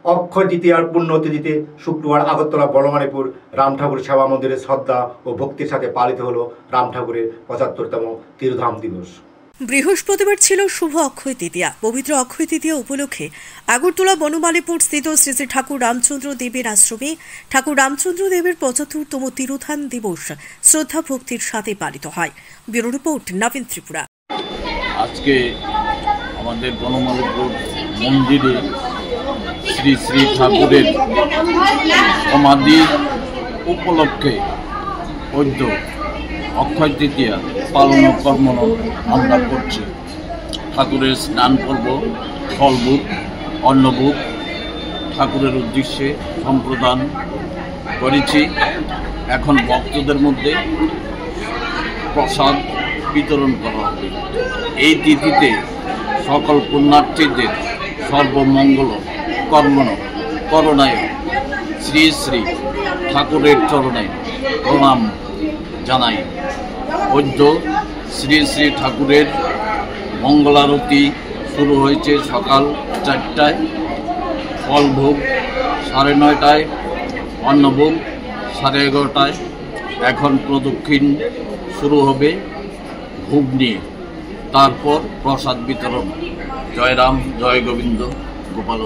অক্ষয় তৃতীয়ার পুণ্যতিথিতে শুক্রবার আগরতলা বড়মানিপুর রাম ঠাকুর সেবা মন্দিরে শ্রদ্ধা ও ভক্তির সাথে পালিত হলো রাম ঠাকুরের ৭৫তম তিরোধাম দিবস। বৃহস্পতিবার ছিল শুভ অক্ষয় তৃতীয়া। পবিত্র অক্ষয় তৃতীয়া উপলক্ষে আগরতলা বনমালীপুর স্থিত শ্রী শ্রী ঠাকুর রামচন্দ্র দেবের আশ্রমে ঠাকুর রামচন্দ্র দেবের ৭৫তম তিরোধান দিবস শ্রদ্ধা ভক্তির সাথে পালিত হয়। ব্যুরো রিপোর্ট, নবীন ত্রিপুরা। আজকে আমাদের বনমালীপুর মন্দিরে শ্রী শ্রী ঠাকুরের সমাধি উপলক্ষে পদ্য অক্ষয় তৃতীয়া পালন কর্ম আমরা করছি। ঠাকুরের স্নান পর্ব, ফলভোগ, অন্নভোগ ঠাকুরের উদ্দেশ্যে সম্প্রদান করেছি। এখন ভক্তদের মধ্যে প্রসাদ বিতরণ করা হবে। এই তিথিতে সকল পুণ্যার্থীদের সর্বমঙ্গল করণায় শ্রী শ্রী ঠাকুরের চরণে প্রণাম জানাই। পদ্য শ্রী শ্রী ঠাকুরের মঙ্গলারতি শুরু হয়েছে সকাল ৪টায়, ফলভোগ ৯:৩০, অন্নভোগ 11:30। এখন প্রদক্ষিণ শুরু হবে ভোগ নিয়ে, তারপর প্রসাদ বিতরণ। জয় রাম, জয় গোবিন্দ, গোপাল।